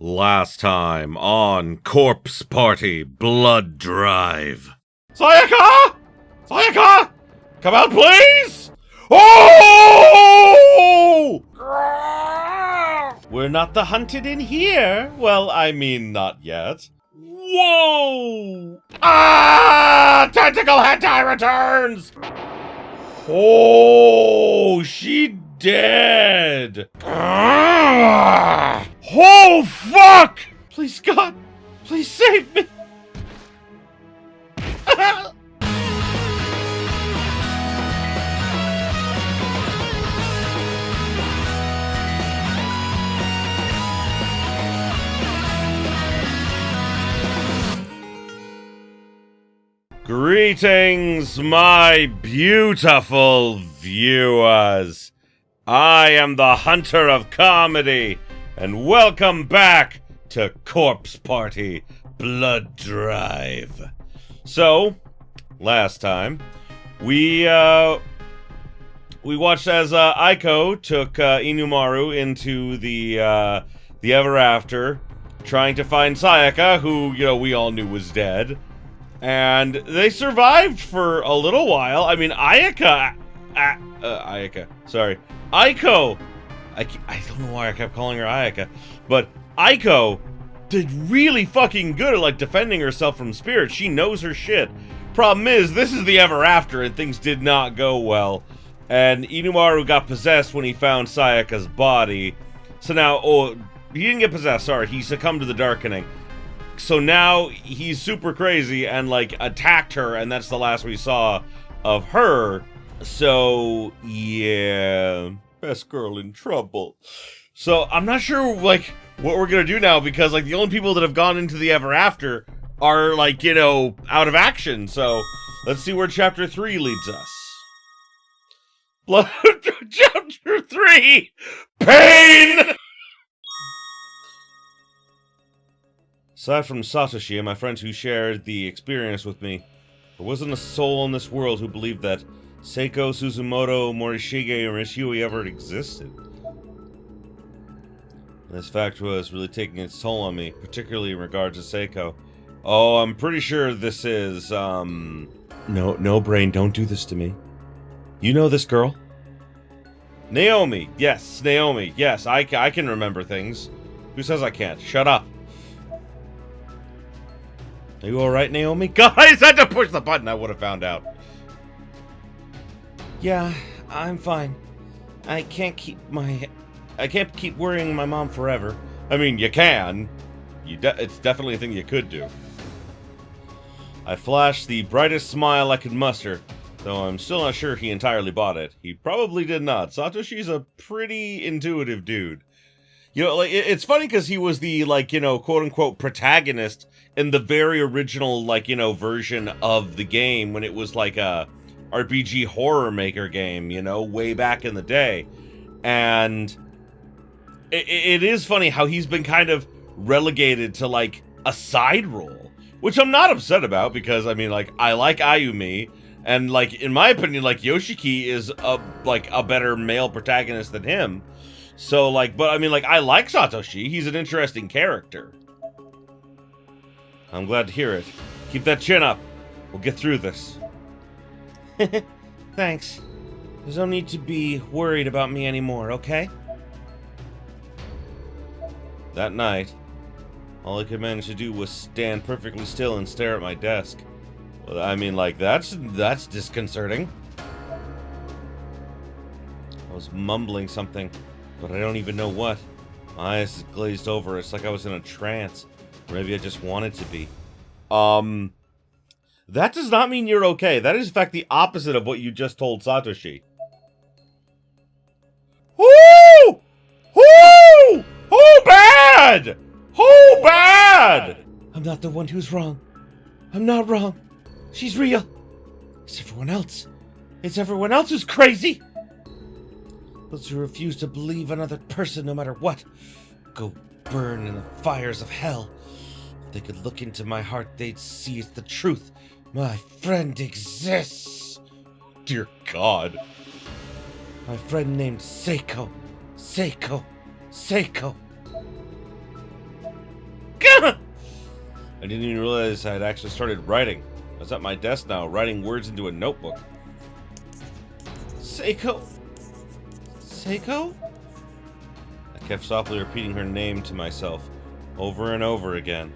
Last time on Corpse Party Blood Drive. Sayaka! Sayaka! Come out, please! Oh! We're not the hunted in here. Well, I mean, not yet. Whoa! Ah! Tentacle hentai returns! Oh, she dead. Oh, fuck! Please, God, please save me. Greetings, my beautiful viewers. I am the Hunter of Comedy, and welcome back to Corpse Party Blood Drive. So, last time, we watched as Aiko took Inumaru into the Everafter, trying to find Sayaka, who, we all knew was dead. And they survived for a little while. I mean, Aiko. Aiko. I don't know why I kept calling her Ayaka, but Aiko did really fucking good at, defending herself from spirits. She knows her shit. Problem is, this is the Everafter, and things did not go well. And Inumaru got possessed when he found Sayaka's body. So now, he didn't get possessed, sorry. He succumbed to the darkening. So now he's super crazy and attacked her, and that's the last we saw of her. So yeah, best girl in trouble. So I'm not sure what we're gonna do now, because the only people that have gone into the Everafter are out of action. So let's see where chapter 3 leads us. Chapter 3, pain. Aside from Satoshi and my friends who shared the experience with me, there wasn't a soul in this world who believed that Seiko, Suzumoto, Morishige, or Mishui ever existed. This fact was really taking its toll on me, particularly in regards to Seiko. Oh, I'm pretty sure this is, No, brain, don't do this to me. You know this girl? Naomi, yes, Naomi, yes, I can remember things. Who says I can't? Shut up. Are you alright, Naomi? God, I just had to push the button. I would have found out. Yeah, I'm fine. I can't keep worrying my mom forever. I mean, you can. It's definitely a thing you could do. I flashed the brightest smile I could muster, though I'm still not sure he entirely bought it. He probably did not. Satoshi's a pretty intuitive dude. It's funny because he was the, quote-unquote protagonist in the very original, version of the game when it was, a RPG horror maker game, way back in the day. And it is funny how he's been kind of relegated to, a side role, which I'm not upset about because, I mean, I like Ayumi, and, in my opinion, Yoshiki is a better male protagonist than him. So, but I mean, I like Satoshi. He's an interesting character. I'm glad to hear it. Keep that chin up. We'll get through this. Thanks. There's no need to be worried about me anymore, okay? That night, all I could manage to do was stand perfectly still and stare at my desk. Well, I mean, that's disconcerting. I was mumbling something, but I don't even know what. My eyes glazed over. It's like I was in a trance. Or maybe I just wanted to be. That does not mean you're okay. That is, in fact, the opposite of what you just told Satoshi. Whoo! Whoo! Who bad? Who bad? I'm not the one who's wrong. I'm not wrong. She's real. It's everyone else. It's everyone else who's crazy. Those who refuse to believe another person no matter what, go burn in the fires of hell. If they could look into my heart, they'd see it's the truth. My friend exists. Dear God. My friend named Seiko. Seiko. I didn't even realize I had actually started writing. I was at my desk now, writing words into a notebook. Seiko? Seiko? I kept softly repeating her name to myself, over and over again.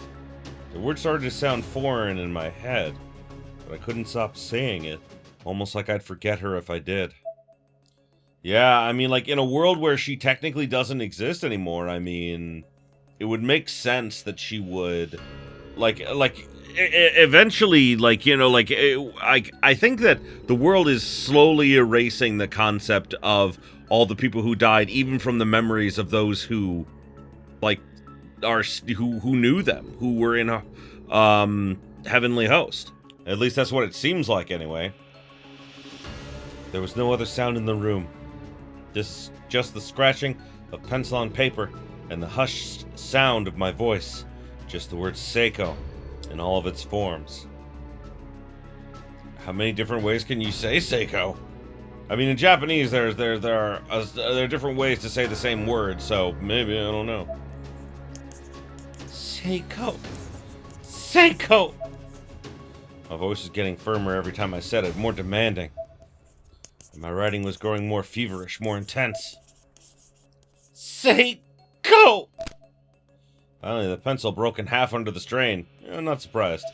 The word started to sound foreign in my head, but I couldn't stop saying it, almost like I'd forget her if I did. Yeah, I mean, like, in a world where she technically doesn't exist anymore, I mean, it would make sense that she would, eventually, like, you know, like, I think that the world is slowly erasing the concept of all the people who died, even from the memories of those who, like, who knew them, who were in a, heavenly host. At least that's what it seems like, anyway. There was no other sound in the room. Just the scratching of pencil on paper and the hushed sound of my voice. Just the word Seiko in all of its forms. How many different ways can you say Seiko? I mean, in Japanese, there are different ways to say the same word, so maybe, I don't know. Seiko. Seiko! My voice was getting firmer every time I said it, more demanding. And my writing was growing more feverish, more intense. Seiko! Finally, the pencil broke in half under the strain. I'm not surprised.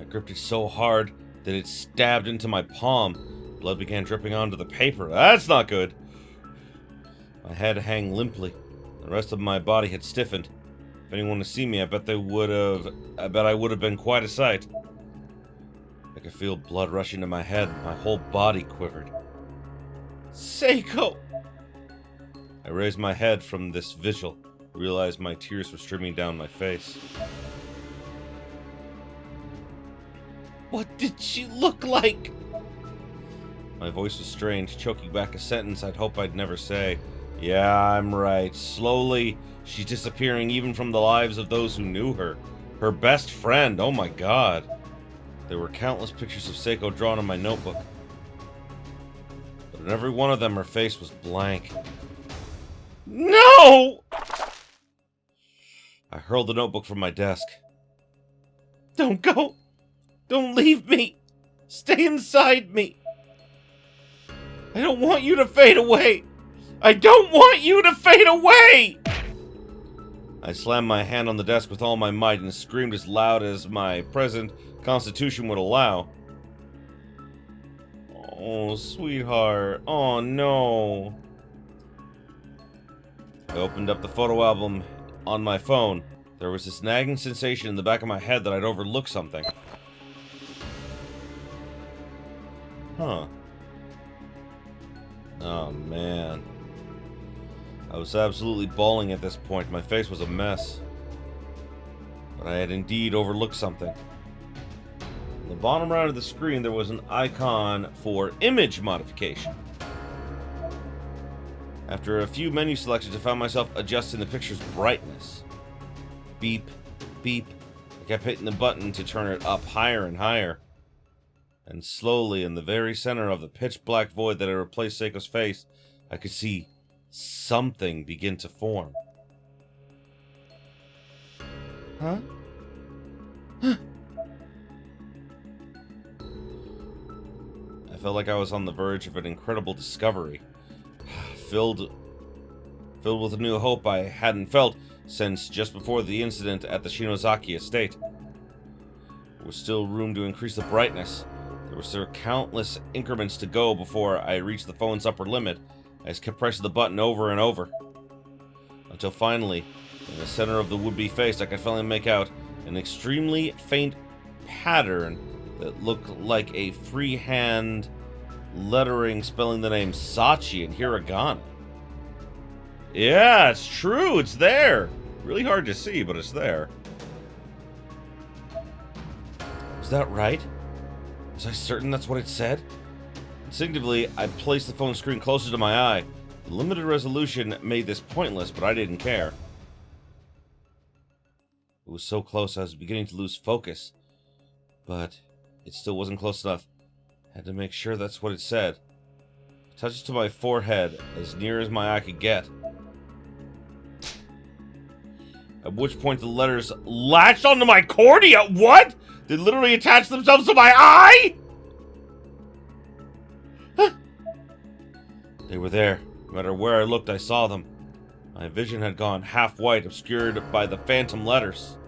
I gripped it so hard that it stabbed into my palm. Blood began dripping onto the paper. That's not good. My head hung limply. The rest of my body had stiffened. If anyone had seen me, I bet I would have been quite a sight. I could feel blood rushing to my head. My whole body quivered. Seiko! I raised my head from this vigil, realized my tears were streaming down my face. What did she look like? My voice was strained, choking back a sentence I'd hoped I'd never say. Yeah, I'm right. Slowly, she's disappearing even from the lives of those who knew her. Her best friend, oh my god. There were countless pictures of Seiko drawn in my notebook. But in every one of them, her face was blank. No! I hurled the notebook from my desk. Don't go! Don't leave me! Stay inside me! I don't want you to fade away! I don't want you to fade away! I slammed my hand on the desk with all my might and screamed as loud as my present constitution would allow. Oh, sweetheart. Oh, no. I opened up the photo album on my phone. There was this nagging sensation in the back of my head that I'd overlooked something. Huh. Oh, man. I was absolutely bawling at this point. My face was a mess. But I had indeed overlooked something. On the bottom right of the screen, there was an icon for image modification. After a few menu selections, I found myself adjusting the picture's brightness. Beep, beep. I kept hitting the button to turn it up higher and higher. And slowly, in the very center of the pitch-black void that had replaced Seiko's face, I could see something begin to form. Huh? I felt like I was on the verge of an incredible discovery. Filled with a new hope I hadn't felt since just before the incident at the Shinozaki estate. There was still room to increase the brightness. There were still countless increments to go before I reached the phone's upper limit. I just kept pressing the button over and over. Until finally, in the center of the would-be face, I could finally make out an extremely faint pattern that looked like a freehand lettering spelling the name Sachi in hiragana. Yeah, it's true, it's there. Really hard to see, but it's there. Was that right? Was I certain that's what it said? Instinctively, I placed the phone screen closer to my eye. The limited resolution made this pointless, but I didn't care. It was so close I was beginning to lose focus. But it still wasn't close enough. I had to make sure that's what it said. I touched it to my forehead, as near as my eye could get. At which point the letters latched onto my cornea. What? They literally attached themselves to my eye? They were there. No matter where I looked, I saw them. My vision had gone half white, obscured by the phantom letters.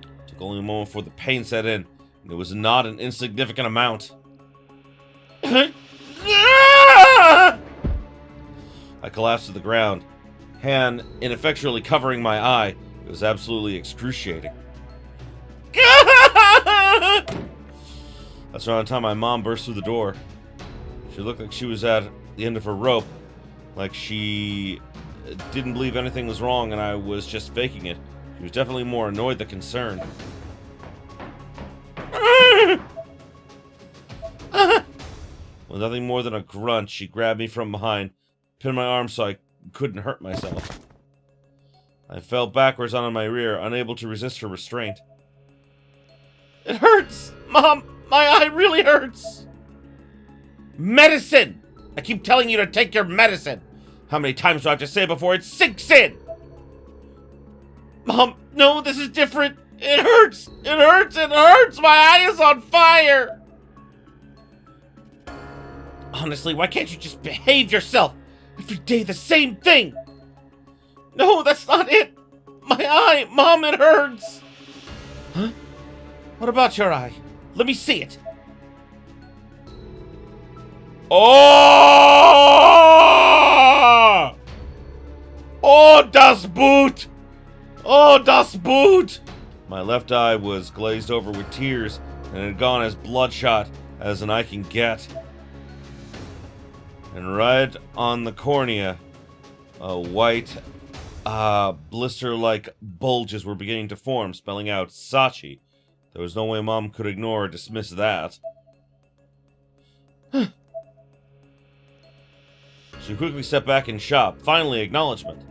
It took only a moment before the pain set in, and it was not an insignificant amount. I collapsed to the ground, hand ineffectually covering my eye. It was absolutely excruciating. That's around the time my mom burst through the door. She looked like she was at the end of her rope, like she didn't believe anything was wrong and I was just faking it. She was definitely more annoyed than concerned. With nothing more than a grunt, she grabbed me from behind, pinned my arm so I couldn't hurt myself. I fell backwards onto my rear, unable to resist her restraint. It hurts! Mom, my eye really hurts! Medicine! I keep telling you to take your medicine! How many times do I have to say it before it sinks in? Mom, no, this is different. It hurts! It hurts! It hurts! My eye is on fire! Honestly, why can't you just behave yourself? Every day the same thing! No, that's not it! My eye! Mom, it hurts! Huh? What about your eye? Let me see it. Oh! Oh, das Boot! Oh, das Boot! My left eye was glazed over with tears and had gone as bloodshot as an eye can get. And right on the cornea, white, blister-like bulges were beginning to form, spelling out Sachi. There was no way Mom could ignore or dismiss that. She quickly stepped back in shock. Finally, acknowledgement.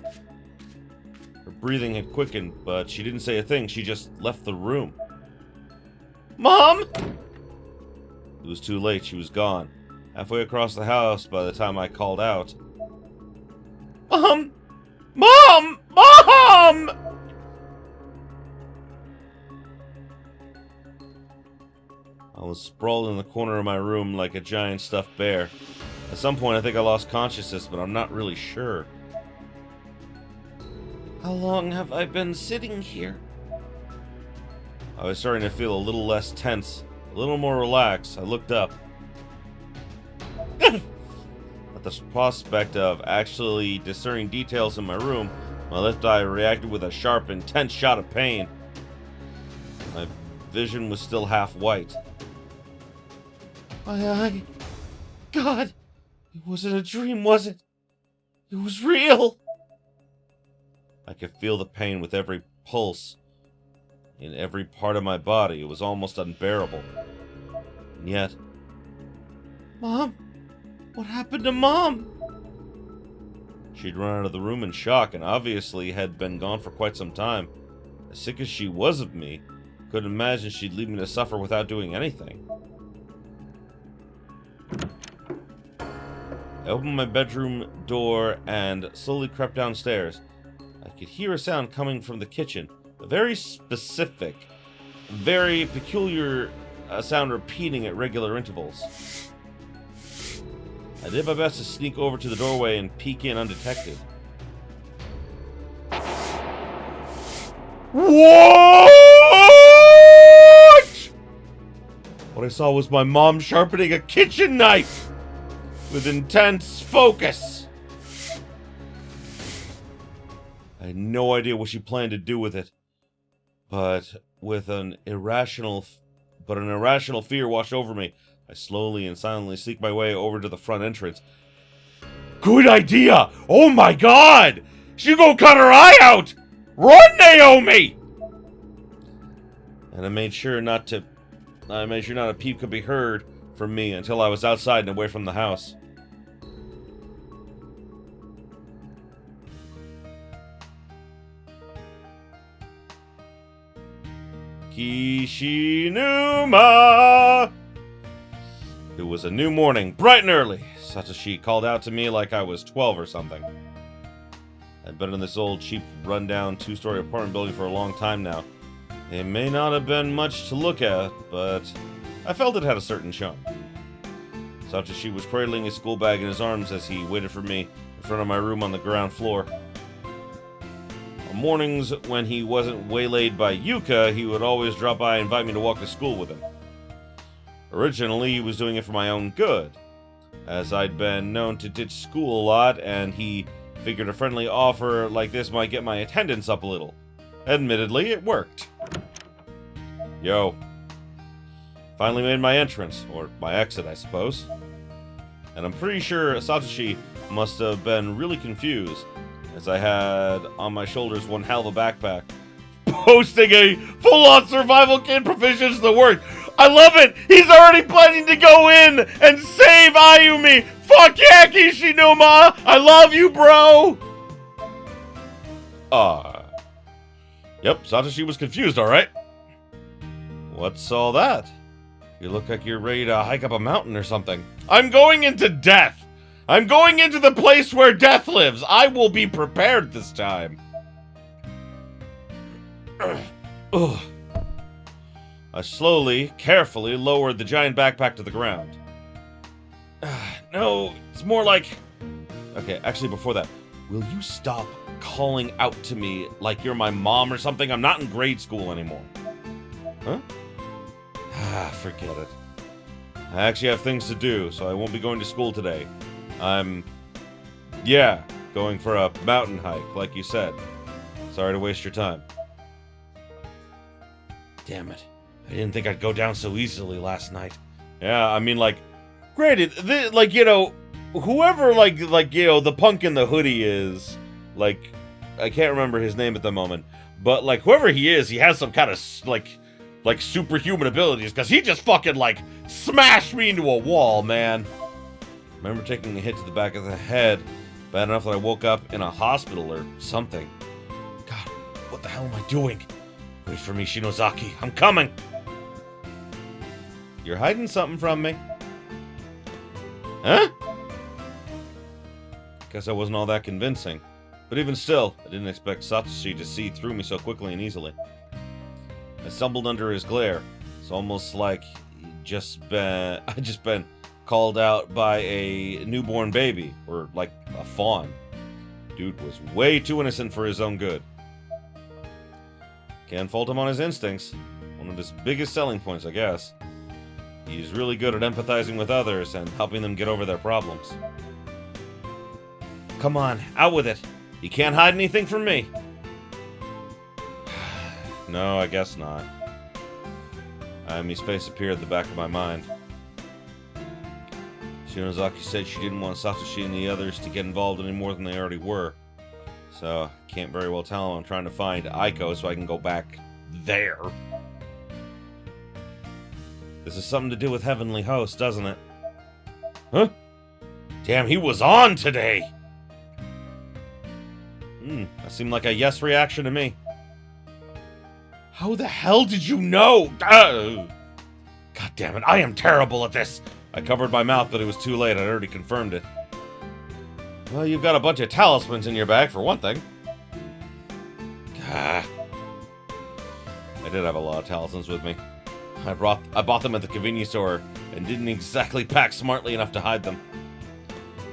Her breathing had quickened, but she didn't say a thing. She just left the room. Mom! It was too late. She was gone. Halfway across the house by the time I called out. Mom! Mom! Mom! I was sprawled in the corner of my room like a giant stuffed bear. At some point, I think I lost consciousness, but I'm not really sure. How long have I been sitting here? I was starting to feel a little less tense, a little more relaxed. I looked up. At the prospect of actually discerning details in my room, my left eye reacted with a sharp, intense shot of pain. My vision was still half white. My eye. God! It wasn't a dream, was it? It was real! I could feel the pain with every pulse. In every part of my body. It was almost unbearable. And yet... Mom? What happened to Mom? She'd run out of the room in shock and obviously had been gone for quite some time. As sick as she was of me, couldn't imagine she'd leave me to suffer without doing anything. I opened my bedroom door and slowly crept downstairs. I could hear a sound coming from the kitchen. A very specific, very peculiar sound repeating at regular intervals. I did my best to sneak over to the doorway and peek in undetected. What? What I saw was my mom sharpening a kitchen knife with intense focus. I had no idea what she planned to do with it, but an irrational fear washed over me. I slowly and silently sneaked my way over to the front entrance. Good idea! Oh my god! She gonna cut her eye out! Run, Naomi! And I made sure not a peep could be heard from me until I was outside and away from the house. Kishinuma! It was a new morning, bright and early. Satoshi called out to me like I was 12 or something. I I'd been in this old, cheap, run-down, two-story apartment building for a long time now. It may not have been much to look at, but I felt it had a certain charm. Satoshi was cradling his school bag in his arms as he waited for me in front of my room on the ground floor. On mornings when he wasn't waylaid by Yuka, he would always drop by and invite me to walk to school with him. Originally, he was doing it for my own good, as I'd been known to ditch school a lot, and he figured a friendly offer like this might get my attendance up a little. Admittedly, it worked. Yo. Finally made my entrance, or my exit, I suppose. And I'm pretty sure Satoshi must have been really confused, as I had on my shoulders one hell of a backpack. Posting a full-on survival kit proficiency in the work. I love it! He's already planning to go in and save Ayumi! Fuck yeah, Kishinuma! I love you, bro! Yep, Satoshi was confused, alright. What's all that? You look like you're ready to hike up a mountain or something. I'm going into death! I'm going into the place where death lives! I will be prepared this time. Ugh. I slowly, carefully lowered the giant backpack to the ground. No, it's more like... Okay, actually before that, will you stop calling out to me like you're my mom or something? I'm not in grade school anymore. Huh? Forget it. I actually have things to do, so I won't be going to school today. Yeah, going for a mountain hike, like you said. Sorry to waste your time. Damn it. I didn't think I'd go down so easily last night. Yeah, I mean, like, granted, like, you know, whoever, like, you know, the punk in the hoodie is, like, I can't remember his name at the moment, but, like, whoever he is, he has some kind of, like superhuman abilities, because he just fucking, like, smashed me into a wall, man. I remember taking a hit to the back of the head, bad enough that I woke up in a hospital or something. God, what the hell am I doing? Wait for me, Shinozaki. I'm coming! You're hiding something from me. Huh? Guess I wasn't all that convincing. But even still, I didn't expect Satoshi to see through me so quickly and easily. I stumbled under his glare. It's almost like I'd just been called out by a newborn baby, or like a fawn. Dude was way too innocent for his own good. Can't fault him on his instincts. One of his biggest selling points, I guess. He's really good at empathizing with others and helping them get over their problems. Come on, out with it. You can't hide anything from me. No, I guess not. Ayumi's face appeared at the back of my mind. Shinozaki said she didn't want Satoshi and the others to get involved any more than they already were. So, I can't very well tell him I'm trying to find Aiko so I can go back there. This is something to do with Heavenly Host, doesn't it? Huh? Damn, he was on today! That seemed like a yes reaction to me. How the hell did you know? God damn it, I am terrible at this! I covered my mouth, but it was too late. I'd already confirmed it. Well, you've got a bunch of talismans in your bag, for one thing. I did have a lot of talismans with me. I bought them at the convenience store and didn't exactly pack smartly enough to hide them.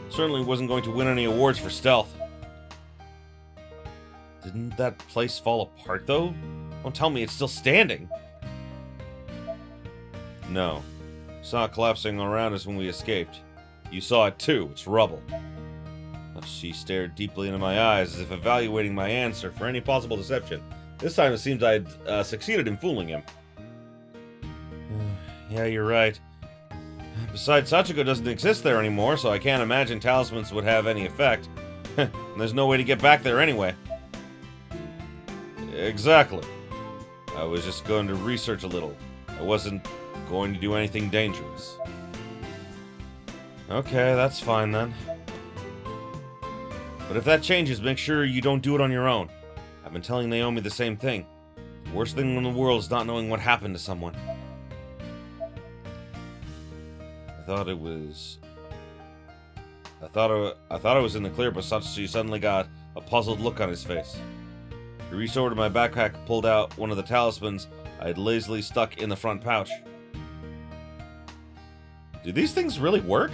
Certainly wasn't going to win any awards for stealth. Didn't that place fall apart, though? Don't tell me it's still standing. No. Saw it collapsing around us when we escaped. You saw it too. It's rubble. She stared deeply into my eyes as if evaluating my answer for any possible deception. This time it seems I'd succeeded in fooling him. Yeah, you're right. Besides, Sachiko doesn't exist there anymore, so I can't imagine talismans would have any effect. And there's no way to get back there anyway. Exactly. I was just going to research a little. I wasn't going to do anything dangerous. Okay, that's fine then. But if that changes, make sure you don't do it on your own. I've been telling Naomi the same thing. The worst thing in the world is not knowing what happened to someone. I thought I was in the clear, but Satoshi suddenly got a puzzled look on his face. He reached over to my backpack and pulled out one of the talismans I had lazily stuck in the front pouch. Do these things really work?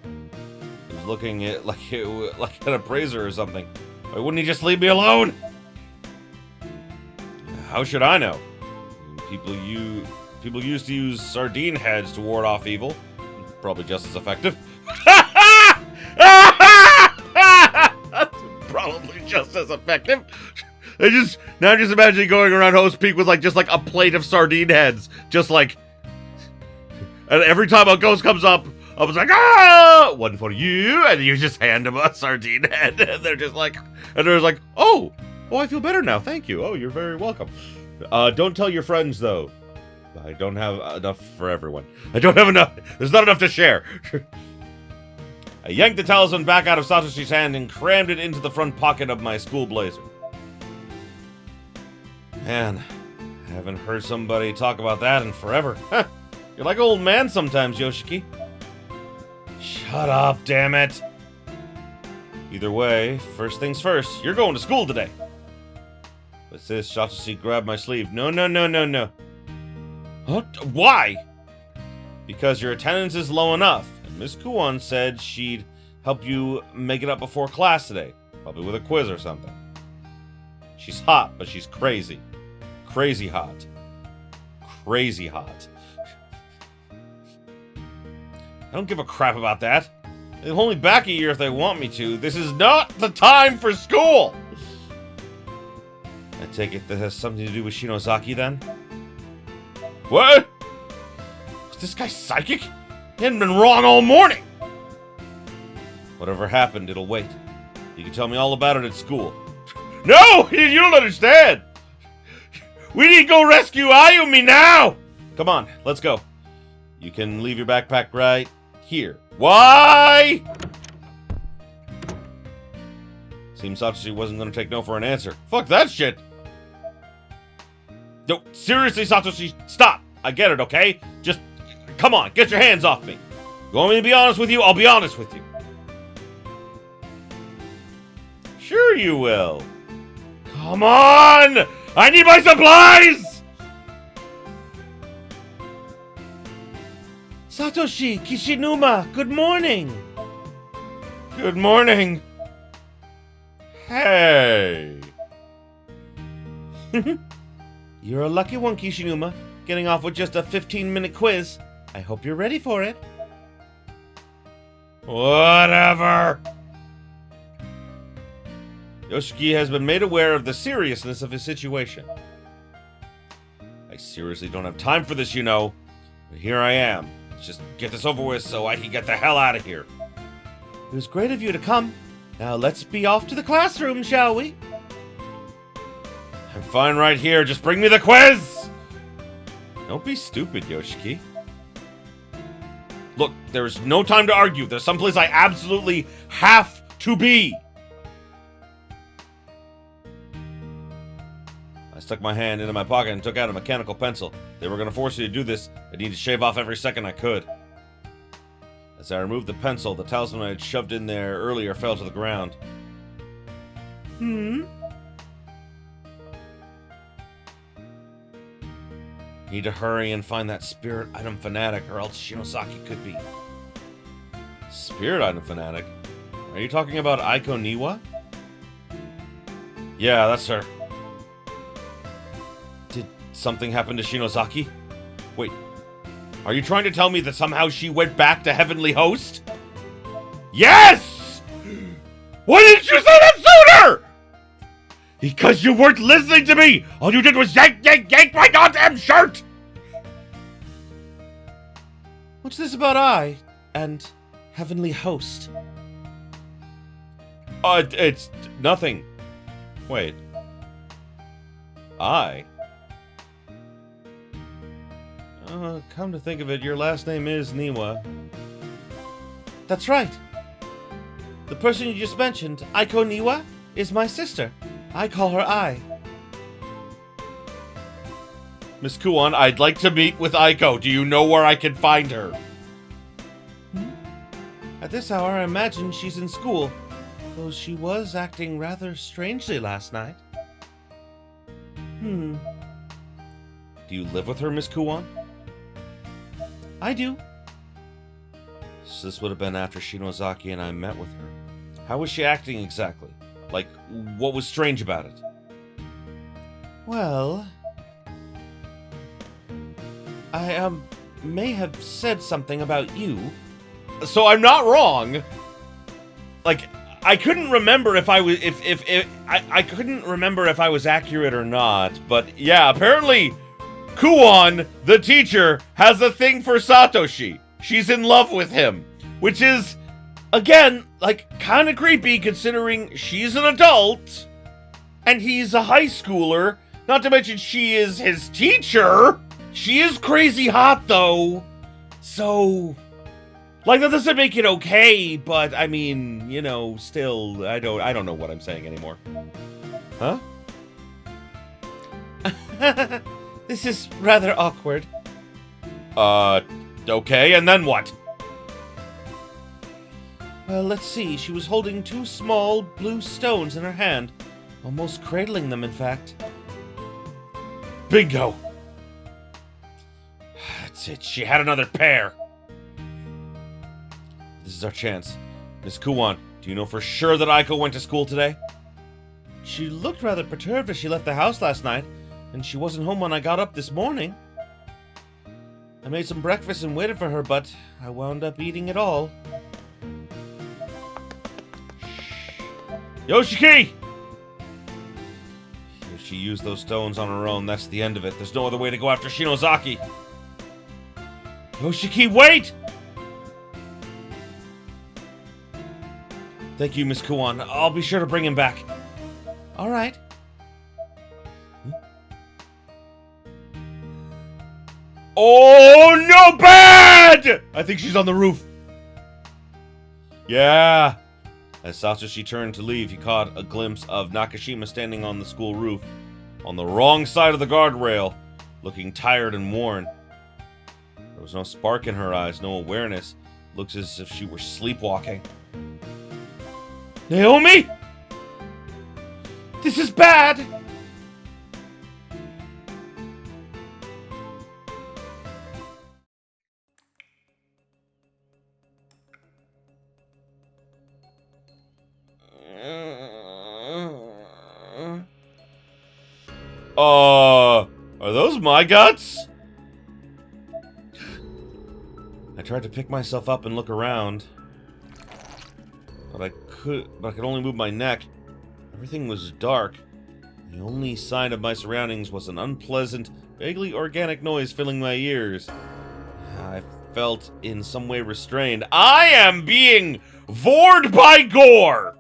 He was looking at like an appraiser or something. Why wouldn't he just leave me alone? How should I know? People used to use sardine heads to ward off evil. Probably just as effective. Probably just as effective. I'm just imagining going around Host Peak with just a plate of sardine heads, and every time a ghost comes up, I was like, ah, one for you, and you just hand them a sardine head, and they're like, oh, I feel better now, thank you. Oh, you're very welcome. Don't tell your friends though. I don't have enough for everyone. I don't have enough. There's not enough to share. I yanked the talisman back out of Satoshi's hand and crammed it into the front pocket of my school blazer. Man, I haven't heard somebody talk about that in forever. You're like an old man sometimes, Yoshiki. Shut up, damn it. Either way, first things first, you're going to school today. What's this? Satoshi grabbed my sleeve. No. Why? Because your attendance is low enough. And Miss Kuon said she'd help you make it up before class today. Probably with a quiz or something. She's hot, but she's crazy. Crazy hot. Crazy hot. I don't give a crap about that. They'll hold me back a year if they want me to. This is not the time for school! I take it that has something to do with Shinozaki then? What? Was this guy psychic? He hadn't been wrong all morning! Whatever happened, it'll wait. You can tell me all about it at school. No! You don't understand! We need to go rescue Ayumi now! Come on, let's go. You can leave your backpack right here. Why? Seems Satoshi wasn't going to take no for an answer. Fuck that shit! No, seriously, Satoshi, stop! I get it, okay? Just, come on, get your hands off me. You want me to be honest with you? I'll be honest with you. Sure you will. Come on! I need my supplies! Satoshi, Kishinuma, good morning. Good morning. Hey. You're a lucky one, Kishinuma. Getting off with just a 15-minute quiz. I hope you're ready for it. Whatever. Yoshiki has been made aware of the seriousness of his situation. I seriously don't have time for this, you know. But here I am. Let's just get this over with so I can get the hell out of here. It was great of you to come. Now let's be off to the classroom, shall we? I'm fine right here. Just bring me the quiz! Don't be stupid, Yoshiki. Look, there's no time to argue. There's someplace I absolutely have to be. I stuck my hand into my pocket and took out a mechanical pencil. They were going to force you to do this. I need to shave off every second I could. As I removed the pencil, the talisman I had shoved in there earlier fell to the ground. Need to hurry and find that spirit item fanatic, or else Shinozaki could be. Spirit item fanatic? Are you talking about Aiko Niwa? Yeah, that's her. Did something happen to Shinozaki? Wait, are you trying to tell me that somehow she went back to Heavenly Host? Yes! Why didn't you say that sooner? Because you weren't listening to me! All you did was yank my goddamn shirt! What's this about I and Heavenly Host? It's nothing. Wait. I? Come to think of it, your last name is Niwa. That's right. The person you just mentioned, Aiko Niwa, is my sister. I call her I. Miss Kuon, I'd like to meet with Aiko. Do you know where I can find her? At this hour, I imagine she's in school. Though she was acting rather strangely last night. Do you live with her, Miss Kuwan? I do. So this would have been after Shinozaki and I met with her. How was she acting exactly? Like, what was strange about it? Well, I, may have said something about you. So I'm not wrong. Like, I couldn't remember if I was, I couldn't remember if I was accurate or not, but yeah, apparently Kuon, the teacher, has a thing for Satoshi. She's in love with him, which is, again, like, kind of creepy considering she's an adult and he's a high schooler, not to mention she is his teacher. She is crazy hot, though, so, like, that doesn't make it okay, but, I mean, you know, still, I don't know what I'm saying anymore. Huh? This is rather awkward. Okay, and then what? Well, let's see, she was holding 2 small blue stones in her hand, almost cradling them, in fact. Bingo! That's it, she had another pair. This is our chance. Miss Kuwan, do you know for sure that Aiko went to school today? She looked rather perturbed as she left the house last night, and she wasn't home when I got up this morning. I made some breakfast and waited for her, but I wound up eating it all. Yoshiki! If she used those stones on her own, that's the end of it. There's no other way to go after Shinozaki. Yoshiki, wait! Thank you, Miss Kuwan. I'll be sure to bring him back. All right. Oh, no, bad! I think she's on the roof. Yeah. As Satoshi turned to leave, he caught a glimpse of Nakashima standing on the school roof, on the wrong side of the guardrail, looking tired and worn. There was no spark in her eyes, no awareness. Looks as if she were sleepwalking. Naomi? This is bad! Are those my guts? I tried to pick myself up and look around, but I could only move my neck. Everything was dark. The only sign of my surroundings was an unpleasant, vaguely organic noise filling my ears. I felt in some way restrained. I am being vored by gore!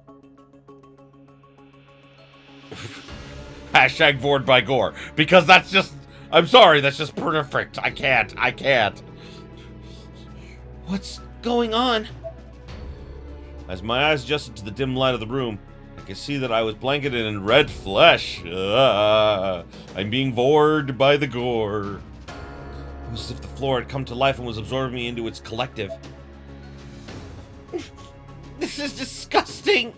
Hashtag vored by gore. Because that's just... I'm sorry, that's just perfect. I can't. What's going on? As my eyes adjusted to the dim light of the room, I could see that I was blanketed in red flesh. I'm being vored by the gore. It was as if the floor had come to life and was absorbing me into its collective. This is disgusting!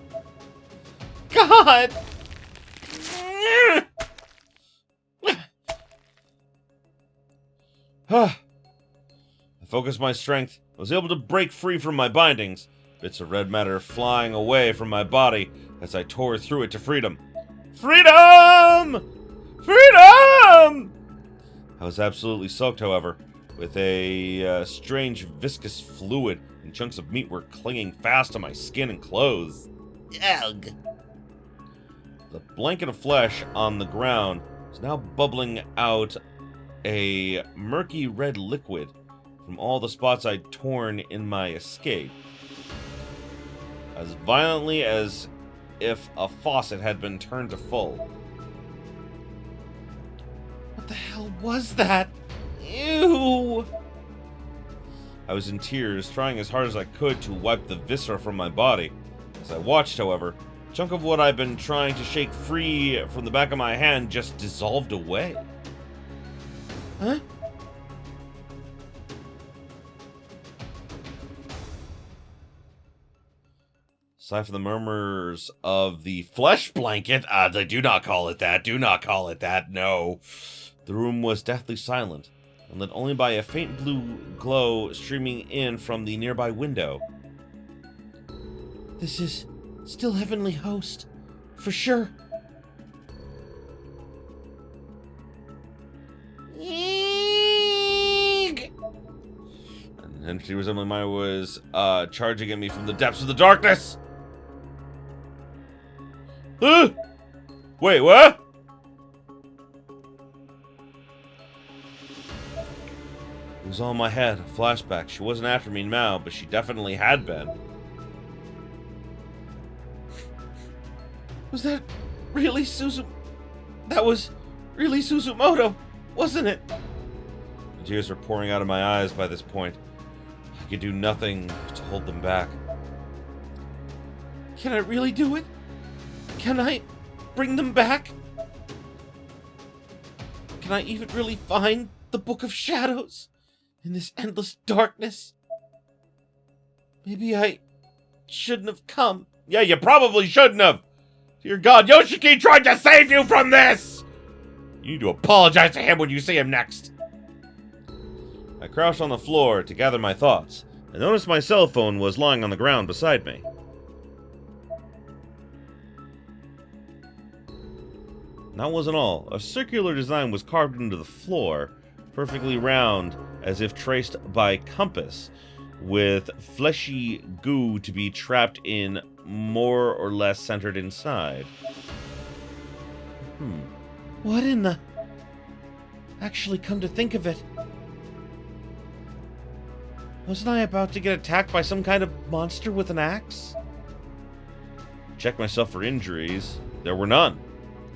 God! I focused my strength. I was able to break free from my bindings, bits of red matter flying away from my body as I tore through it to freedom. Freedom! Freedom! I was absolutely soaked, however, with a strange viscous fluid, and chunks of meat were clinging fast to my skin and clothes. Ugh. The blanket of flesh on the ground was now bubbling out a murky red liquid from all the spots I'd torn in my escape, as violently as if a faucet had been turned to full. What the hell was that? Ew! I was in tears, trying as hard as I could to wipe the viscera from my body. As I watched, however, a chunk of what I'd been trying to shake free from the back of my hand just dissolved away. Huh? Aside from the murmurs of the flesh blanket, do not call it that, do not call it that, no. The room was deathly silent, and lit only by a faint blue glow streaming in from the nearby window. This is still Heavenly Host, for sure. Eek! An entity resembling mine was charging at me from the depths of the darkness. Wait, what? It was all in my head, a flashback. She wasn't after me now, but she definitely had been. Was that really Suzu? That was really Suzumoto, wasn't it? The tears were pouring out of my eyes by this point. I could do nothing to hold them back. Can I really do it? Can I bring them back? Can I even really find the Book of Shadows in this endless darkness? Maybe I shouldn't have come. Yeah, you probably shouldn't have. Dear God, Yoshiki tried to save you from this! You need to apologize to him when you see him next. I crouched on the floor to gather my thoughts, and noticed my cell phone was lying on the ground beside me. That wasn't all. A circular design was carved into the floor, perfectly round, as if traced by compass, with fleshy goo to be trapped in, more or less centered inside. What in the... Actually, come to think of it, wasn't I about to get attacked by some kind of monster with an axe? Checked myself for injuries. There were none.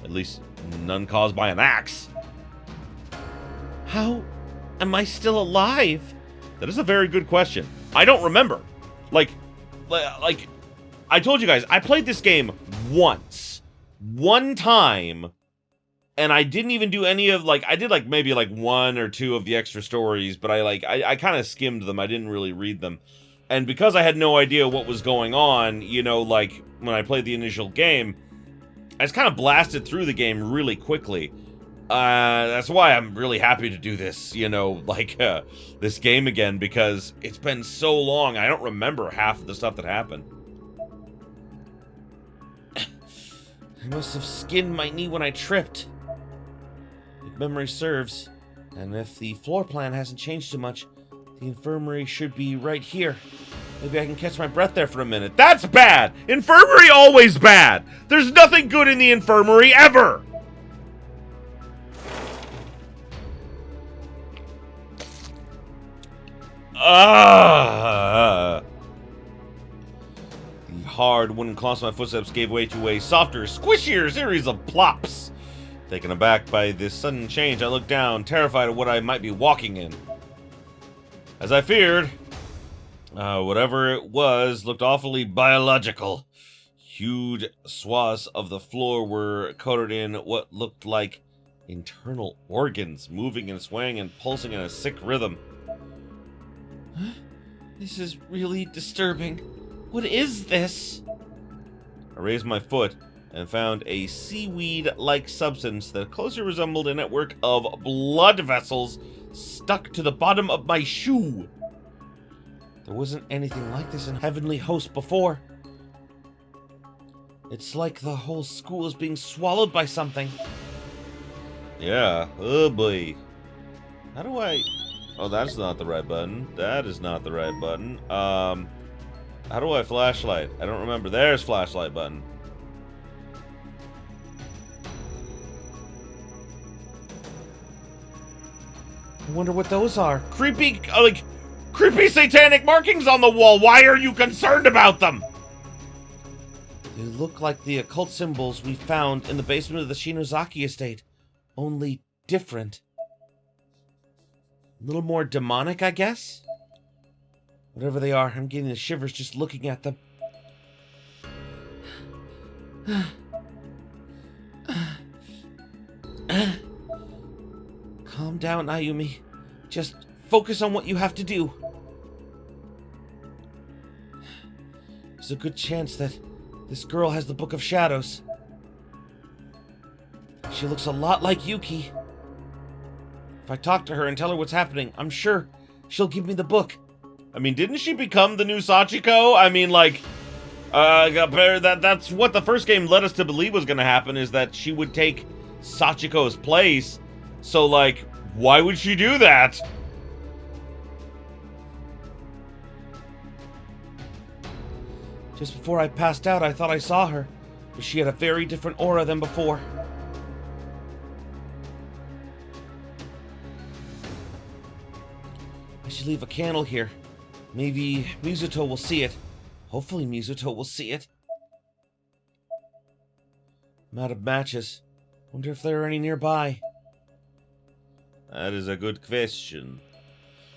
At least, none caused by an axe. How am I still alive? That is a very good question. I don't remember. Like, I told you guys, I played this game once. One time. And I didn't even do any of, I did, maybe, one or two of the extra stories, but I kind of skimmed them. I didn't really read them. And because I had no idea what was going on, when I played the initial game, I just kind of blasted through the game really quickly. That's why I'm really happy to do this, this game again, because it's been so long, I don't remember half of the stuff that happened. I must have skinned my knee when I tripped. If memory serves, and if the floor plan hasn't changed too much, the infirmary should be right here. Maybe I can catch my breath there for a minute. That's bad! Infirmary always bad! There's nothing good in the infirmary ever! The hard wooden cloths of my footsteps gave way to a softer, squishier series of plops. Taken aback by this sudden change, I looked down, terrified of what I might be walking in. As I feared, whatever it was looked awfully biological. Huge swaths of the floor were coated in what looked like internal organs, moving and swaying and pulsing in a sick rhythm. This is really disturbing. What is this? I raised my foot and found a seaweed-like substance that closely resembled a network of blood vessels stuck to the bottom of my shoe. There wasn't anything like this in Heavenly Host before. It's like the whole school is being swallowed by something. Yeah, oh boy. How do I... Oh, that's not the right button. That is not the right button. How do I flashlight? I don't remember. There's flashlight button. I wonder what those are. Creepy satanic markings on the wall. Why are you concerned about them? They look like the occult symbols we found in the basement of the Shinozaki estate. Only different. A little more demonic, I guess? Whatever they are, I'm getting the shivers just looking at them. Calm down, Ayumi. Just focus on what you have to do. There's a good chance that this girl has the Book of Shadows. She looks a lot like Yuki. If I talk to her and tell her what's happening, I'm sure she'll give me the book. I mean, didn't she become the new Sachiko? I mean, like, that's what the first game led us to believe was going to happen, is that she would take Sachiko's place. So, like, why would she do that? Just before I passed out, I thought I saw her, but she had a very different aura than before. I should leave a candle here. Maybe Mizuto will see it. Hopefully Mizuto will see it. I'm out of matches. Wonder if there are any nearby. That is a good question.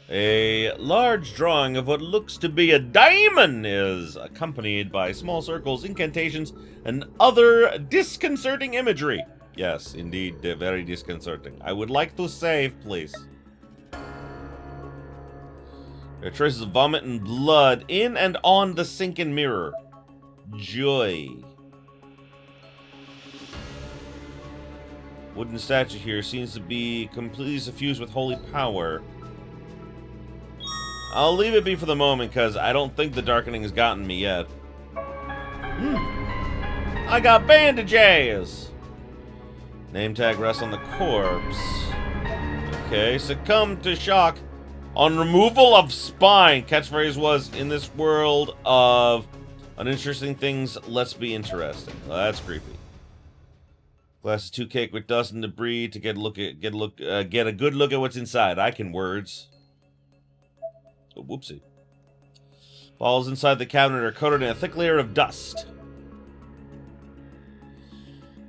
A large drawing of what looks to be a diamond is accompanied by small circles, incantations, and other disconcerting imagery. Yes, indeed, very disconcerting. I would like to save, please. There are traces of vomit and blood in and on the sunken mirror. Joy. Wooden statue here seems to be completely suffused with holy power. I'll leave it be for the moment, because I don't think the darkening has gotten me yet. I got bandages! Name tag rests on the corpse. Okay, succumb to shock on removal of spine. Catchphrase was, in this world of uninteresting things, let's be interesting. Well, that's creepy. Glass is too caked with dust and debris to get a good look at what's inside. I can words. Oh, whoopsie. Balls inside the cabinet are coated in a thick layer of dust.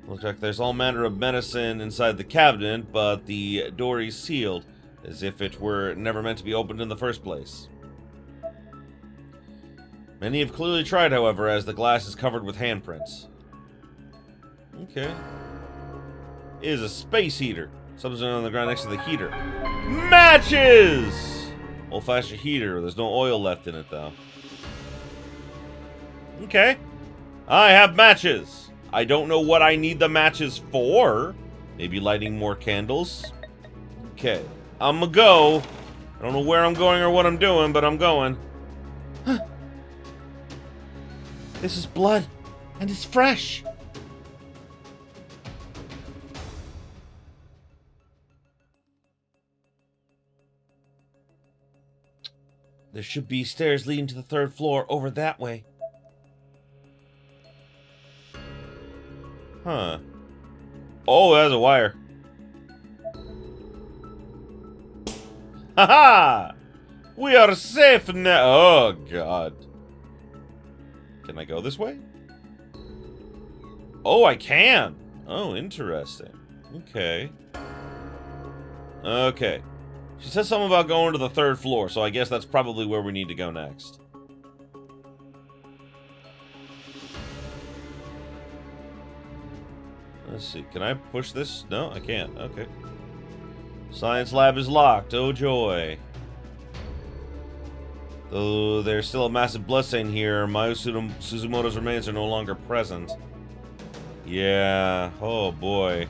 Looks like there's all manner of medicine inside the cabinet, but the door is sealed, as if it were never meant to be opened in the first place. Many have clearly tried, however, as the glass is covered with handprints. Okay. It is a space heater. Something's on the ground next to the heater. Matches! Old-fashioned heater. There's no oil left in it, though. Okay. I have matches. I don't know what I need the matches for. Maybe lighting more candles. Okay. I'm gonna go. I don't know where I'm going or what I'm doing, but I'm going. Huh. This is blood, and it's fresh. There should be stairs leading to the third floor over that way. Huh. Oh, that's a wire. Haha! We are safe now. Oh, God. Can I go this way? Oh, I can. Oh, interesting. Okay. Okay. She said something about going to the third floor, so I guess that's probably where we need to go next. Let's see. Can I push this? No, I can't. Okay. Science lab is locked. Oh, joy. Though there's still a massive bloodstain here, Mayu Suzumoto's remains are no longer present. Yeah. Oh, boy.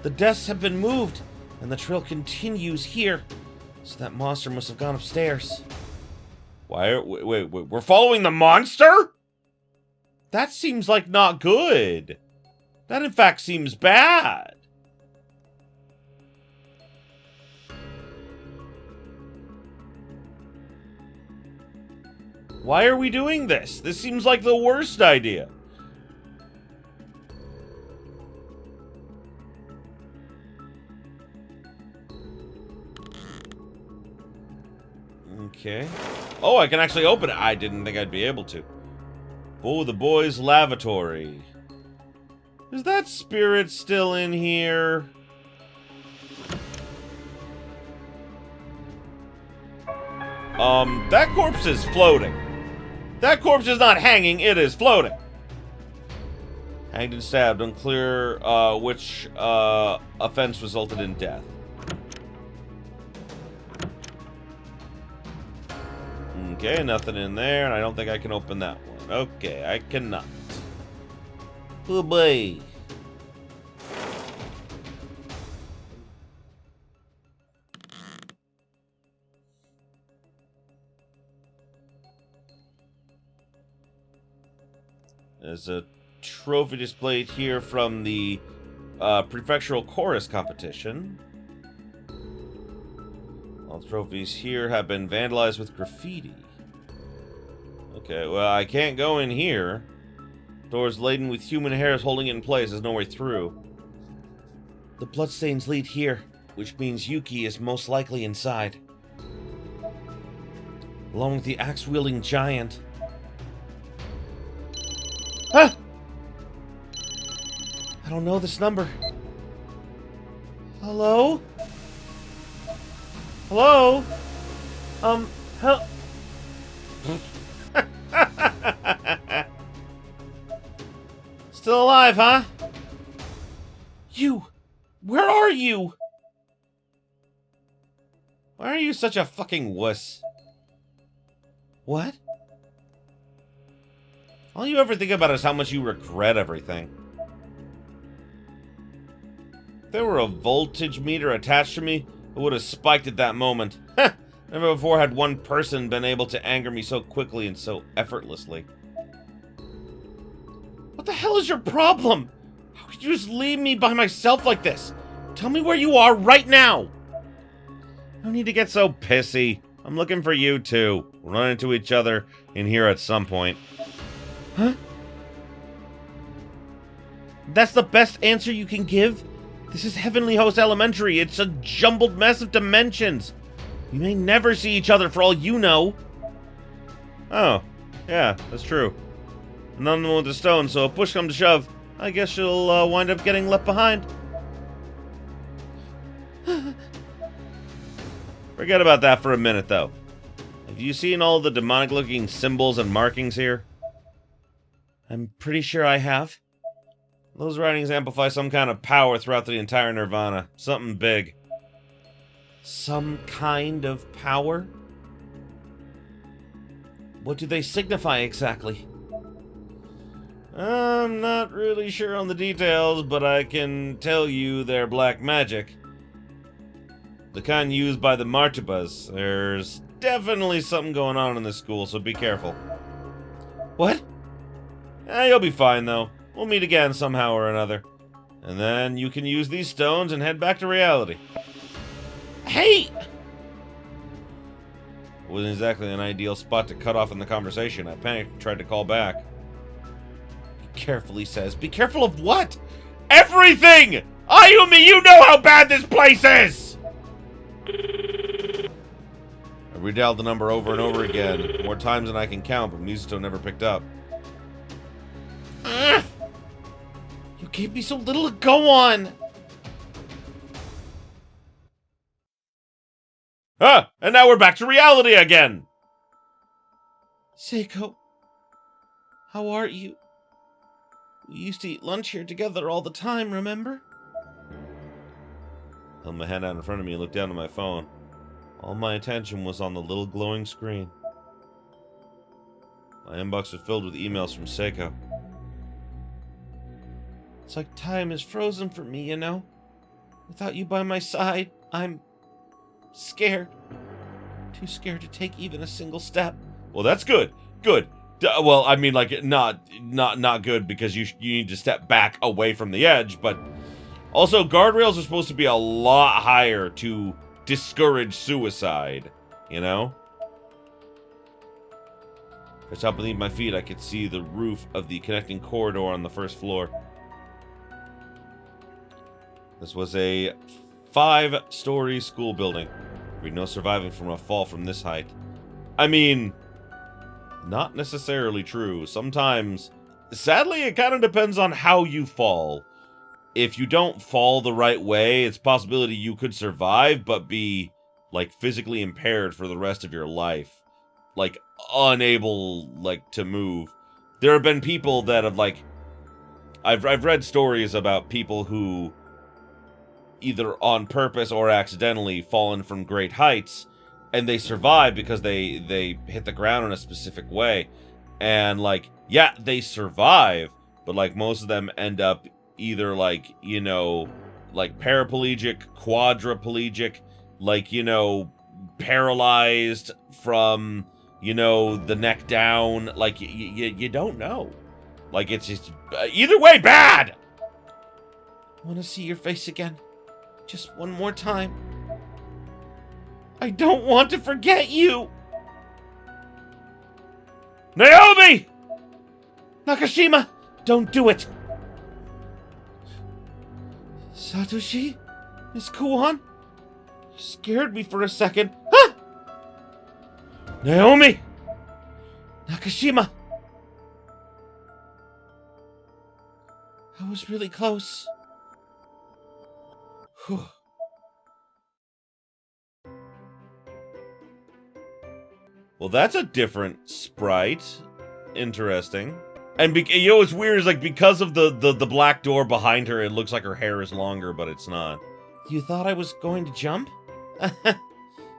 The desks have been moved, and the trail continues here. So that monster must have gone upstairs. Wait, we're following the monster? That seems like not good. That, in fact, seems bad. Why are we doing this? This seems like the worst idea. Okay. Oh, I can actually open it. I didn't think I'd be able to. Oh, the boys' lavatory. Is that spirit still in here? That corpse is floating. That corpse is not hanging, it is floating. Hanged and stabbed, unclear which offense resulted in death. Okay, nothing in there, and I don't think I can open that one. Okay, I cannot. Oh boy. There's a trophy displayed here from the prefectural chorus competition. All trophies here have been vandalized with graffiti. Okay, well, I can't go in here. Doors laden with human hairs holding it in place. There's no way through. The bloodstains lead here, which means Yuki is most likely inside. Along with the axe-wielding giant. Huh? I don't know this number. Hello? Hello? Help. Still alive, huh? You! Where are you? Why are you such a fucking wuss? What? All you ever think about is how much you regret everything. If there were a voltage meter attached to me, it would have spiked at that moment. Never before had one person been able to anger me so quickly and so effortlessly. What the hell is your problem? How could you just leave me by myself like this? Tell me where you are right now! No need to get so pissy. I'm looking for you too. We'll run into each other in here at some point. Huh? That's the best answer you can give? This is Heavenly Host Elementary. It's a jumbled mess of dimensions. We may never see each other for all you know. Oh, yeah, that's true. None of them with a stone, so if push comes to shove, I guess you'll wind up getting left behind. Forget about that for a minute, though. Have you seen all the demonic-looking symbols and markings here? I'm pretty sure I have. Those writings amplify some kind of power throughout the entire Nirvana. Something big. Some kind of power? What do they signify exactly? I'm not really sure on the details, but I can tell you they're black magic. The kind used by the Martabas. There's definitely something going on in this school, so be careful. What? You'll be fine, though. We'll meet again somehow or another. And then you can use these stones and head back to reality. Hey! It wasn't exactly an ideal spot to cut off in the conversation. I panicked and tried to call back. Be careful, he says. Be careful of what? Everything! Ayumi, you know how bad this place is! I redialed the number over and over again, more times than I can count, but Mizuto never picked up. You gave me so little to go on! Ah! And now we're back to reality again! Seiko, how are you? We used to eat lunch here together all the time, remember? I held my hand out in front of me and looked down at my phone. All my attention was on the little glowing screen. My inbox was filled with emails from Seiko. It's like time is frozen for me, you know? Without you by my side, I'm scared. Too scared to take even a single step. Well, that's good. Good. Well, I mean, like, not good because you need to step back away from the edge, but also guardrails are supposed to be a lot higher to discourage suicide, you know? From top beneath my feet, I could see the roof of the connecting corridor on the first floor. This was a 5-story school building. There'd be no surviving from a fall from this height. I mean, not necessarily true. Sometimes, sadly, it kind of depends on how you fall. If you don't fall the right way, it's a possibility you could survive, but be, like, physically impaired for the rest of your life. Like, unable, like, to move. There have been people that have, like... I've read stories about people who, either on purpose or accidentally, fallen from great heights, and they survive because they hit the ground in a specific way. And, like, yeah, they survive, but, like, most of them end up either, like, you know, like, paraplegic, quadriplegic, like, you know, paralyzed from, you know, the neck down. Like, you don't know. Like, it's just, either way, bad! I want to see your face again. Just one more time. I don't want to forget you! Naomi! Nakashima! Don't do it! Satoshi? Miss Kuon? You scared me for a second. Ah! Naomi! Nakashima! I was really close. Whew. Well, that's a different sprite. Interesting. And you know what's weird is, like, because of the black door behind her, it looks like her hair is longer, but it's not. You thought I was going to jump?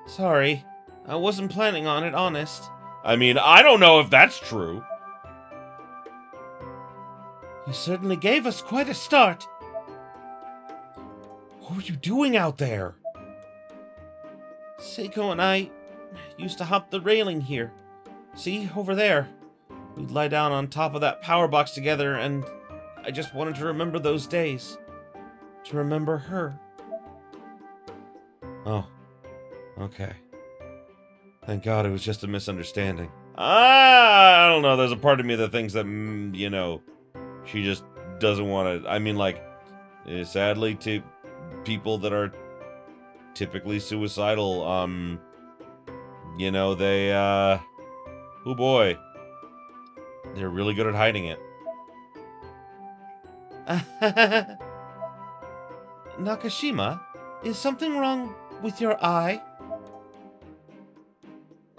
Sorry. I wasn't planning on it, honest. I mean, I don't know if that's true. You certainly gave us quite a start. What were you doing out there? Seiko and I used to hop the railing here. See, over there. We'd lie down on top of that power box together, and I just wanted to remember those days. To remember her. Oh. Okay. Thank God it was just a misunderstanding. I don't know, there's a part of me that thinks that, you know, she just doesn't want to... I mean, like, sadly, to people that are typically suicidal, you know, they, oh boy. They're really good at hiding it. Nakashima, is something wrong with your eye?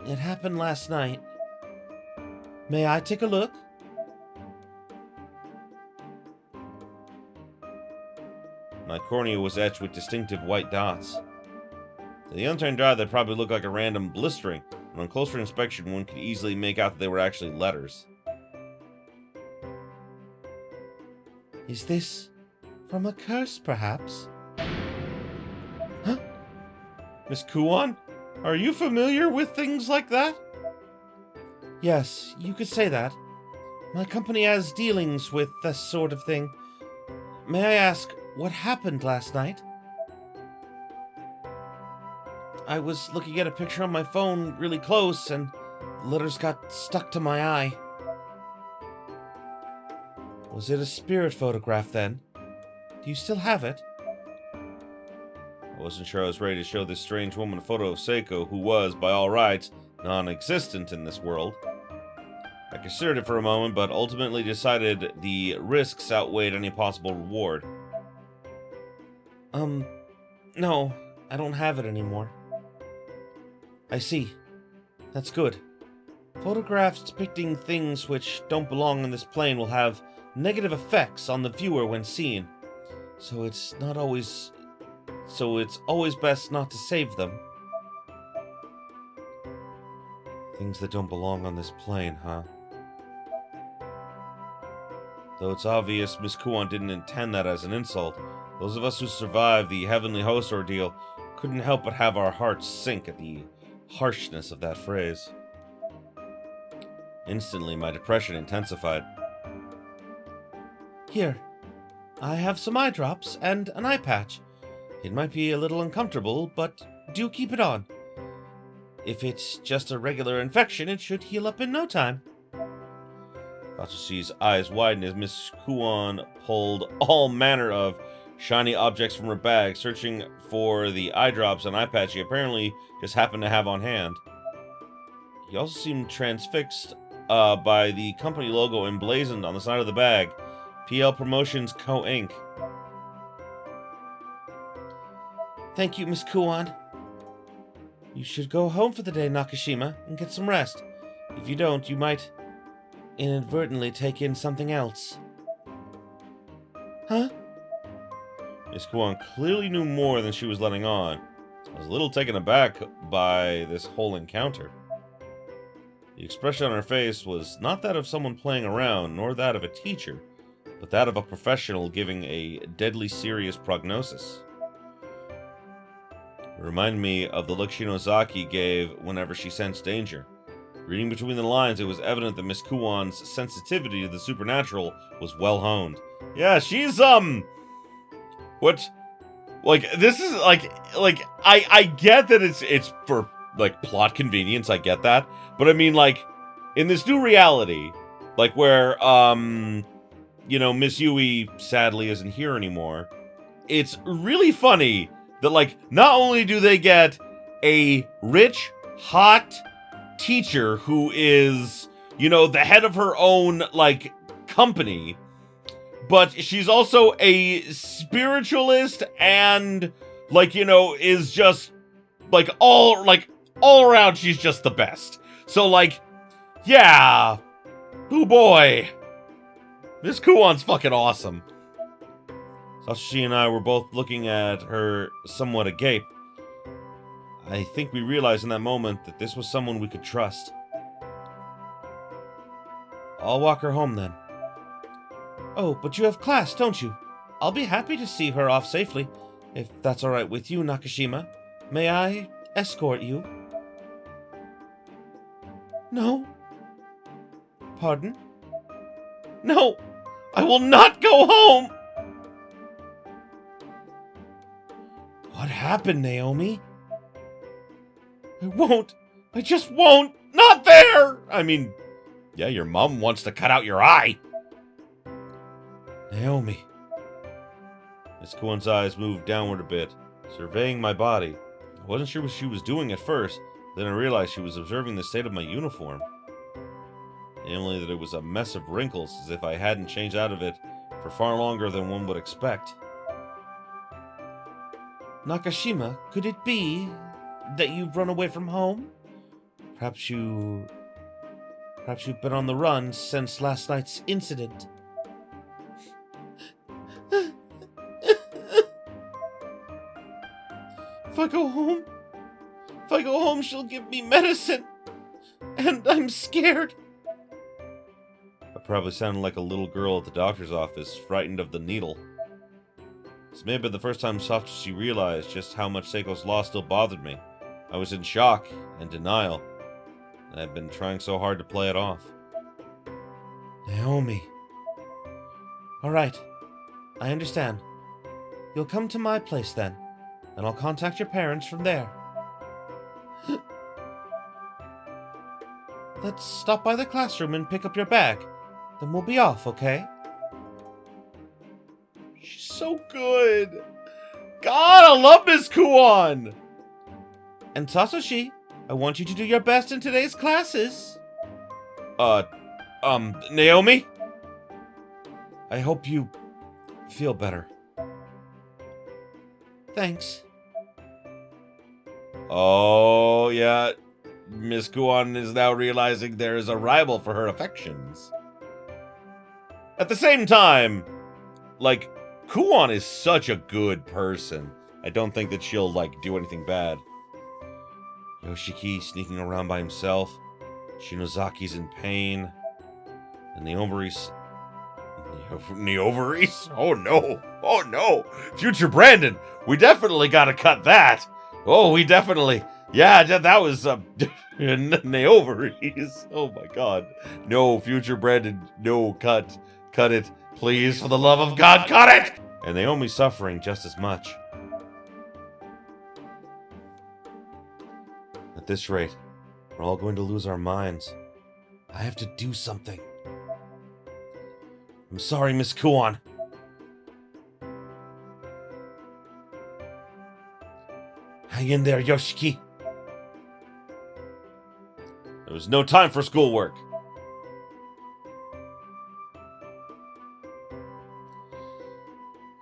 It happened last night. May I take a look? My cornea was etched with distinctive white dots. To the untrained eye, they probably looked like a random blistering, and on closer inspection, one could easily make out that they were actually letters. Is this from a curse, perhaps? Huh? Miss Kuon? Are you familiar with things like that? Yes, you could say that. My company has dealings with this sort of thing. May I ask, what happened last night? I was looking at a picture on my phone really close, and the letters got stuck to my eye. Was it a spirit photograph, then? Do you still have it? I wasn't sure I was ready to show this strange woman a photo of Seiko, who was, by all rights, non-existent in this world. I considered it for a moment, but ultimately decided the risks outweighed any possible reward. No, I don't have it anymore. I see. That's good. Photographs depicting things which don't belong on this plane will have negative effects on the viewer when seen. So it's always best not to save them. Things that don't belong on this plane, huh? Though it's obvious Miss Kuon didn't intend that as an insult, those of us who survived the Heavenly Host ordeal couldn't help but have our hearts sink at the harshness of that phrase. Instantly, my depression intensified. Here, I have some eye drops and an eye patch. It might be a little uncomfortable, but do keep it on. If it's just a regular infection, it should heal up in no time. Satoshi's eyes widened as Miss Kuon pulled all manner of shiny objects from her bag, searching for the eye drops and eye patch she apparently just happened to have on hand. He also seemed transfixed by the company logo emblazoned on the side of the bag, PL Promotions Co. Inc. Thank you, Miss Kuon. You should go home for the day, Nakashima, and get some rest. If you don't, you might inadvertently take in something else. Huh? Miss Kuon clearly knew more than she was letting on. I was a little taken aback by this whole encounter. The expression on her face was not that of someone playing around, nor that of a teacher, but that of a professional giving a deadly serious prognosis. It reminded me of the look Shinozaki gave whenever she sensed danger. Reading between the lines, it was evident that Miss Kuon's sensitivity to the supernatural was well honed. Yeah, she's, what, like, this is, I get that it's for, like, plot convenience, I get that, but I mean, like, in this new reality, like, where, you know, Miss Yui sadly isn't here anymore, it's really funny that, like, not only do they get a rich, hot teacher who is, you know, the head of her own, like, company, but she's also a spiritualist and, like, you know, is just, like, all around she's just the best. So, like, yeah, oh boy, Miss Kuon's fucking awesome. Satoshi and I were both looking at her somewhat agape. I think we realized in that moment that this was someone we could trust. I'll walk her home then. Oh, but you have class, don't you? I'll be happy to see her off safely, if that's alright with you, Nakashima. May I escort you? No. Pardon? No! I will not go home! What happened, Naomi? I won't. I just won't. Not there! I mean, yeah, your mom wants to cut out your eye. Naomi. Miss Kuon's eyes moved downward a bit, surveying my body. I wasn't sure what she was doing at first, then I realized she was observing the state of my uniform. Namely that it was a mess of wrinkles, as if I hadn't changed out of it for far longer than one would expect. Nakashima, could it be that you've run away from home? Perhaps you've been on the run since last night's incident. If I go home, she'll give me medicine. And I'm scared. I probably sounded like a little girl at the doctor's office, frightened of the needle. This may have been the first time Satoshi realized just how much Seiko's loss still bothered me. I was in shock and denial, and I'd been trying so hard to play it off. Naomi. Alright, I understand. You'll come to my place then, and I'll contact your parents from there. Let's stop by the classroom and pick up your bag. Then we'll be off, okay? She's so good. God, I love Miss Kuon. And Satoshi, I want you to do your best in today's classes. Naomi? I hope you feel better. Thanks. Oh, yeah. Miss Kuon is now realizing there is a rival for her affections. At the same time, like, Kuon is such a good person. I don't think that she'll, like, do anything bad. Yoshiki sneaking around by himself. Shinozaki's in pain. And Na-Ovaries... Na-Ovaries? Oh no! Oh no! Future Brandon! We definitely gotta cut that! Oh, we definitely... Yeah, that was, Na-Ovaries. Oh my god. No, Future Brandon, no, cut. Cut it. Please, for the love of God, cut it! And Naomi's suffering just as much. At this rate, we're all going to lose our minds. I have to do something. I'm sorry, Miss Kuon. Hang in there, Yoshiki. There was no time for schoolwork.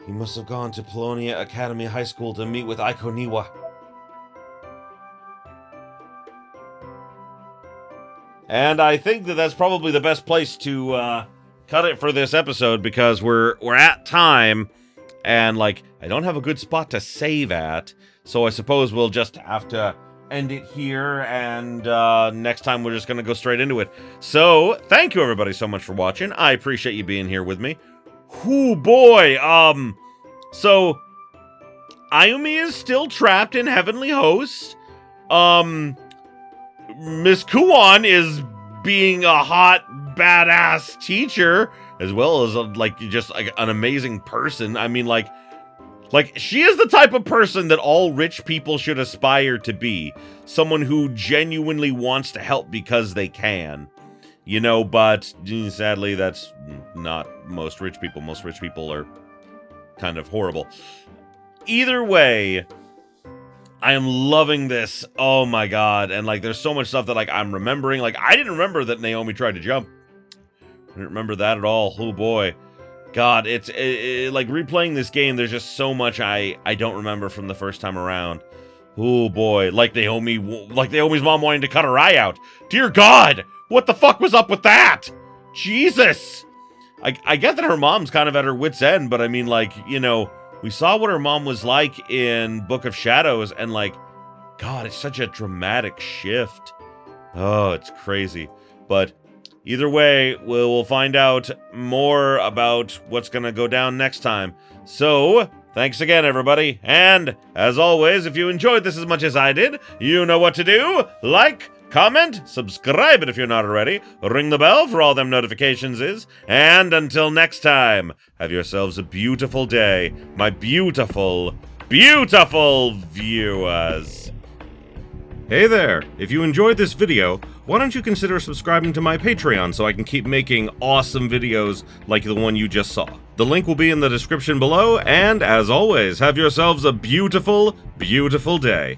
He must have gone to Polonia Academy High School to meet with Aiko Niwa. And I think that that's probably the best place to cut it for this episode, because we're at time, and like I don't have a good spot to save at. So I suppose we'll just have to end it here, and next time we're just going to go straight into it. So, thank you everybody so much for watching. I appreciate you being here with me. Whoo boy, so Ayumi is still trapped in Heavenly Host. Miss Kuon is being a hot, badass teacher, as well as, just an amazing person. I mean, like, she is the type of person that all rich people should aspire to be. Someone who genuinely wants to help because they can. You know, but sadly, that's not most rich people. Most rich people are kind of horrible. Either way, I am loving this. Oh my god. And, there's so much stuff that, I'm remembering. I didn't remember that Naomi tried to jump. I didn't remember that at all. Oh boy. God, it's like replaying this game, there's just so much I don't remember from the first time around. Oh boy, like Naomi's mom wanting to cut her eye out. Dear God, what the fuck was up with that? Jesus! I get that her mom's kind of at her wit's end, but I mean, we saw what her mom was like in Book of Shadows, and God, it's such a dramatic shift. Oh, it's crazy. But either way, we'll find out more about what's gonna go down next time. So, thanks again, everybody. And, as always, if you enjoyed this as much as I did, you know what to do. Like, comment, subscribe it if you're not already, ring the bell for all them notifications is, and until next time, have yourselves a beautiful day, my beautiful, beautiful viewers. Hey there! If you enjoyed this video, why don't you consider subscribing to my Patreon so I can keep making awesome videos like the one you just saw. The link will be in the description below, and as always, have yourselves a beautiful, beautiful day.